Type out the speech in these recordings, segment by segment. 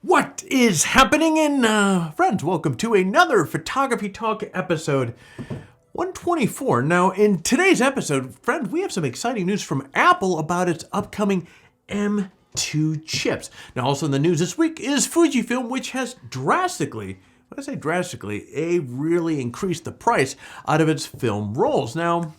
What is happening? And friends, welcome to another Photography Talk episode 124. Now, in today's episode, friends, we have some exciting news from Apple about its upcoming M2 chips. Now, also in the news this week is Fujifilm, which has drastically, when I say drastically, really increased the price out of its film rolls. Now,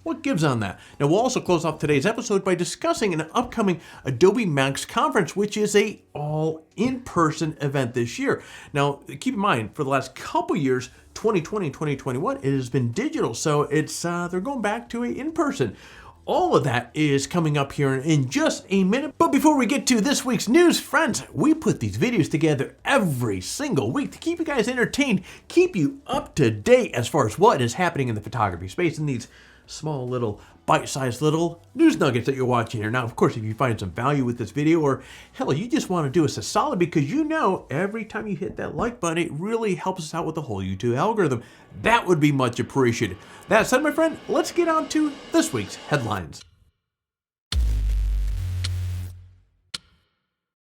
what gives on that? Now, we'll also close off today's episode by discussing an upcoming Adobe MAX conference, which is a all in-person event this year. Now, keep in mind, for the last couple years, 2020, 2021, it has been digital, so it's they're going back to a in-person. All of that is coming up here in just a minute. But before we get to this week's news, friends, we put these videos together every single week to keep you guys entertained, keep you up to date as far as what is happening in the photography space in these small little bite-sized little news nuggets that you're watching here. Now, of course, if you find some value with this video, or hell, you just want to do us a solid, because you know every time you hit that like button, it really helps us out with the whole YouTube algorithm. That would be much appreciated. That said, my friend, let's get on to this week's headlines.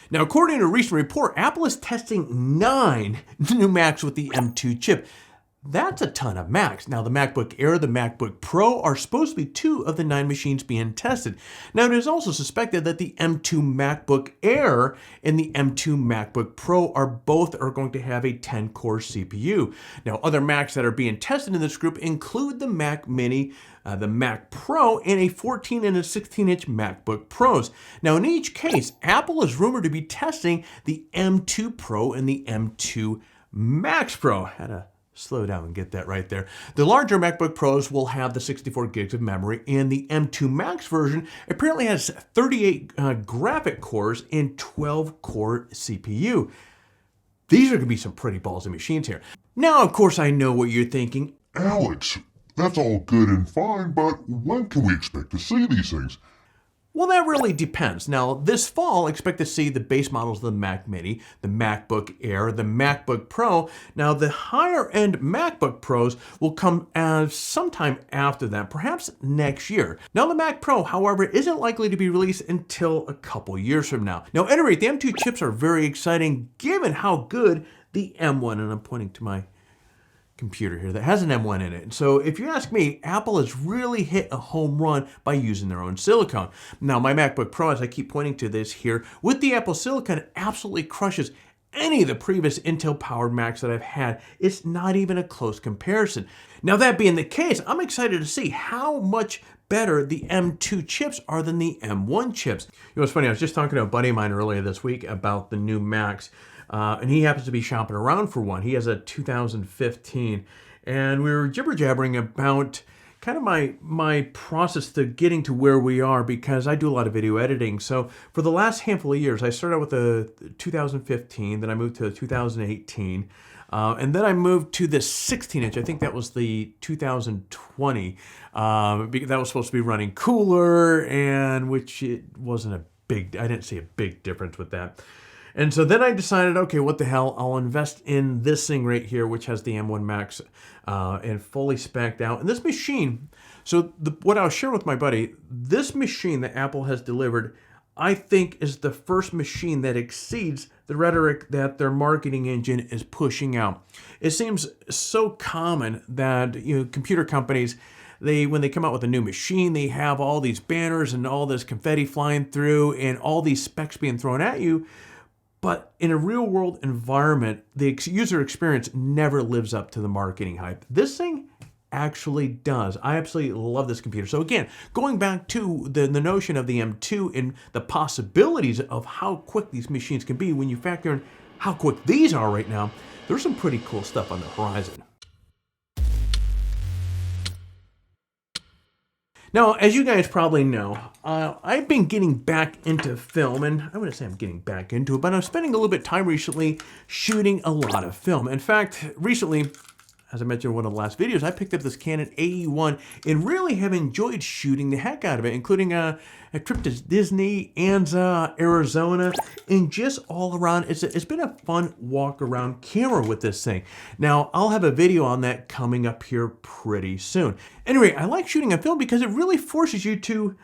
Now, according to a recent report, Apple is testing 9 new Macs with the M2 chip. That's a ton of Macs. Now, the MacBook Air, the MacBook Pro are supposed to be 2 of the 9 machines being tested. Now, it is also suspected that the M2 MacBook Air and the M2 MacBook Pro are going to have a 10-core CPU. Now, other Macs that are being tested in this group include the Mac Mini, the Mac Pro, and a 14 and a 16-inch MacBook Pros. Now, in each case, Apple is rumored to be testing the M2 Pro and the M2 Max Pro. Had to slow down and get that right there. The larger MacBook Pros will have the 64 gigs of memory, and the M2 Max version apparently has 38 graphic cores and 12-core CPU. These are going to be some pretty ballsy machines here. Now, of course, I know what you're thinking. Alex, that's all good and fine, but when can we expect to see these things? Well, that really depends. Now, this fall, expect to see the base models of the Mac Mini, the MacBook Air, the MacBook Pro. Now, the higher-end MacBook Pros will come sometime after that, perhaps next year. Now, the Mac Pro, however, isn't likely to be released until a couple years from now. Now, at any rate, the M2 chips are very exciting, given how good the M1, and I'm pointing to my computer here that has an M1 in it. So if you ask me, Apple has really hit a home run by using their own silicon. Now, my MacBook Pro, as I keep pointing to this here, with the Apple silicon, absolutely crushes any of the previous Intel-powered Macs that I've had. It's not even a close comparison. Now, that being the case, I'm excited to see how much better the M2 chips are than the M1 chips. You know, it's funny, I was just talking to a buddy of mine earlier this week about the new Macs. And he happens to be shopping around for one. He has a 2015, and we were jibber-jabbering about kind of my process to getting to where we are, because I do a lot of video editing. So for the last handful of years, I started out with the 2015, then I moved to 2018, and then I moved to the 16-inch. I think that was the 2020. Because that was supposed to be running cooler, and which it wasn't I didn't see a big difference with that. And so then I decided, okay, what the hell, I'll invest in this thing right here, which has the M1 Max and fully spec'd out. And this machine, so what I'll share with my buddy, this machine that Apple has delivered, I think is the first machine that exceeds the rhetoric that their marketing engine is pushing out. It seems so common that, computer companies, when they come out with a new machine, they have all these banners and all this confetti flying through and all these specs being thrown at you. But in a real-world environment, the user experience never lives up to the marketing hype. This thing actually does. I absolutely love this computer. So again, going back to the notion of the M2 and the possibilities of how quick these machines can be, when you factor in how quick these are right now, there's some pretty cool stuff on the horizon. Now, as you guys probably know, I've been getting back into film, and I wouldn't say I'm getting back into it, but I'm spending a little bit of time recently shooting a lot of film. In fact, recently, as I mentioned in one of the last videos, I picked up this Canon AE1 and really have enjoyed shooting the heck out of it, including a trip to Disney, Anza, Arizona, and just all around. It's been a fun walk around camera with this thing. Now, I'll have a video on that coming up here pretty soon. Anyway, I like shooting on film because it really forces you to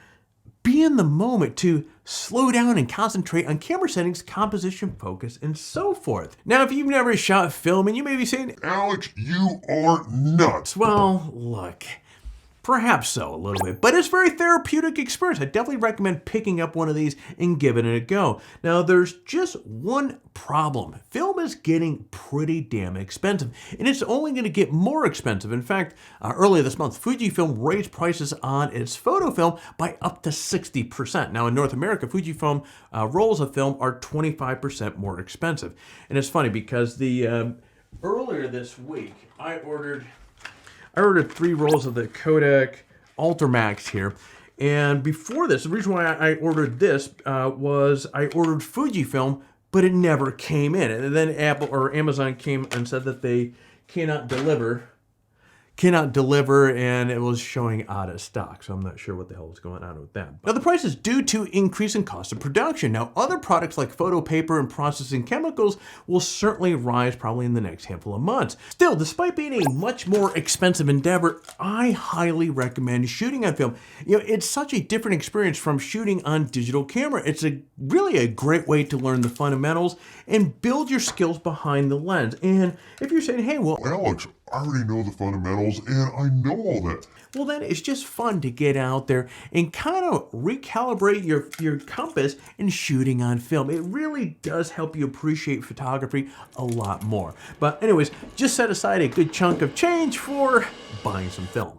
be in the moment, to slow down and concentrate on camera settings, composition, focus, and so forth. Now, if you've never shot film and you may be saying, Alex, you are nuts. well, look, perhaps so, a little bit, but it's a very therapeutic experience. I definitely recommend picking up one of these and giving it a go. Now, there's just one problem. Film is getting pretty damn expensive, and it's only going to get more expensive. In fact, earlier this month, Fujifilm raised prices on its photo film by up to 60%. Now, in North America, Fujifilm rolls of film are 25% more expensive. And it's funny because earlier this week, I ordered 3 rolls of the Kodak Ultra Max here. And before this, the reason why I ordered this was I ordered Fujifilm, but it never came in. And then Apple or Amazon came and said that they cannot deliver, and it was showing out of stock. So I'm not sure what the hell is going on with that. Now, the price is due to increase in cost of production. Now, other products like photo paper and processing chemicals will certainly rise probably in the next handful of months. Still, despite being a much more expensive endeavor, I highly recommend shooting on film. You know, it's such a different experience from shooting on digital camera. It's really a great way to learn the fundamentals and build your skills behind the lens. And if you're saying, hey, well, Alex, I already know the fundamentals and I know all that. well, then it's just fun to get out there and kind of recalibrate your compass in shooting on film. It really does help you appreciate photography a lot more. But anyways, just set aside a good chunk of change for buying some film.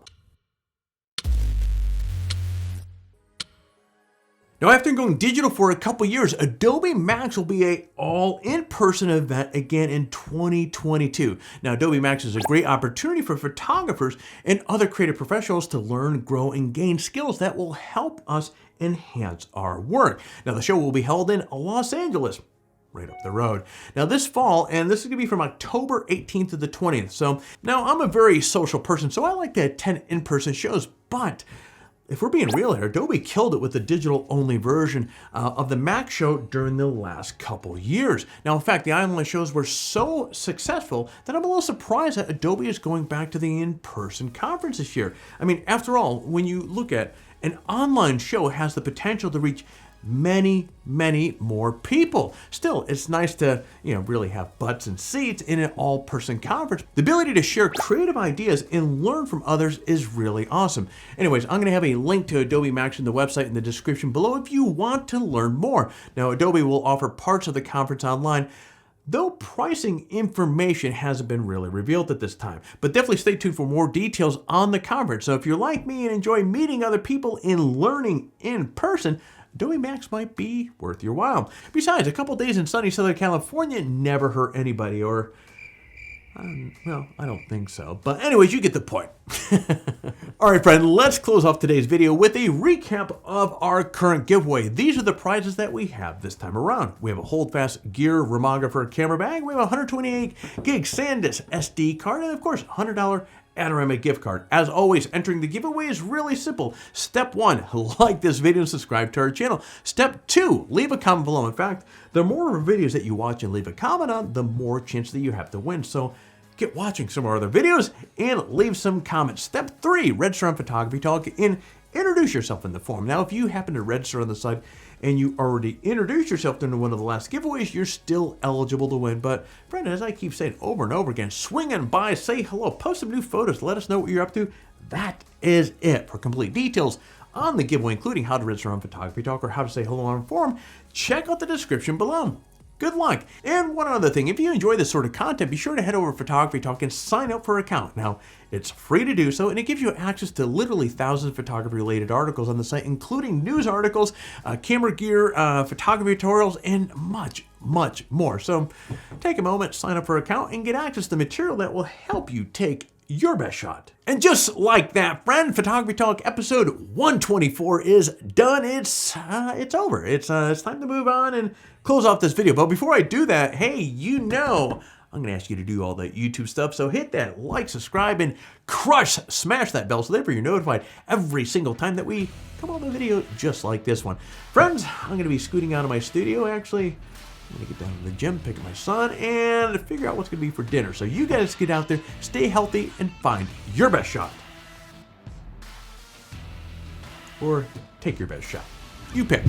Now, after going digital for a couple years, Adobe MAX will be an all-in-person event again in 2022. Now, Adobe MAX is a great opportunity for photographers and other creative professionals to learn, grow, and gain skills that will help us enhance our work. Now, the show will be held in Los Angeles, right up the road. Now, this fall, and this is going to be from October 18th to the 20th. So, now I'm a very social person, so I like to attend in-person shows, but if we're being real here, Adobe killed it with the digital-only version of the Mac show during the last couple years. Now, in fact, the online shows were so successful that I'm a little surprised that Adobe is going back to the in-person conference this year. I mean, after all, when you look at an online show, it has the potential to reach many, many more people. Still, it's nice to, really have butts and seats in an all-person conference. The ability to share creative ideas and learn from others is really awesome. Anyways, I'm going to have a link to Adobe MAX in the website in the description below if you want to learn more. Now, Adobe will offer parts of the conference online, though pricing information hasn't been really revealed at this time. But definitely stay tuned for more details on the conference. So if you're like me and enjoy meeting other people and learning in person, Adobe MAX might be worth your while. Besides, a couple days in sunny Southern California never hurt anybody, or, well, I don't think so. But anyways, you get the point. All right, friend, let's close off today's video with a recap of our current giveaway. These are the prizes that we have this time around. We have a Holdfast Gear Remographer camera bag. We have a 128 gig SanDisk SD card, and of course, $100 Adorama gift card. As always, entering the giveaway is really simple. Step 1, like this video and subscribe to our channel. Step 2, leave a comment below. In fact, the more videos that you watch and leave a comment on, the more chance that you have to win. So get watching some more other videos and leave some comments. Step 3, register on Photography Talk and introduce yourself in the forum. Now, if you happen to register on the site and you already introduced yourself during one of the last giveaways, you're still eligible to win. But friend, as I keep saying over and over again, swing on by, say hello, post some new photos, let us know what you're up to. That is it. For complete details on the giveaway, including how to register on Photography Talk or how to say hello on our forum, check out the description below. Good luck. And one other thing, if you enjoy this sort of content, be sure to head over to Photography Talk and sign up for an account. Now, it's free to do so, and it gives you access to literally thousands of photography-related articles on the site, including news articles, camera gear, photography tutorials, and much, much more. So take a moment, sign up for an account, and get access to material that will help you take your best shot. And just like that, friend, Photography Talk episode 124 is done. It's over. It's time to move on and close off this video. But before I do that, hey, I'm going to ask you to do all the YouTube stuff. So hit that like, subscribe, and smash that bell so that you're notified every single time that we come on a video just like this one. Friends, I'm going to be scooting out of my studio, actually. I'm going to get down to the gym, pick up my son, and figure out what's going to be for dinner. So you guys get out there, stay healthy, and find your best shot. Or take your best shot. You pick.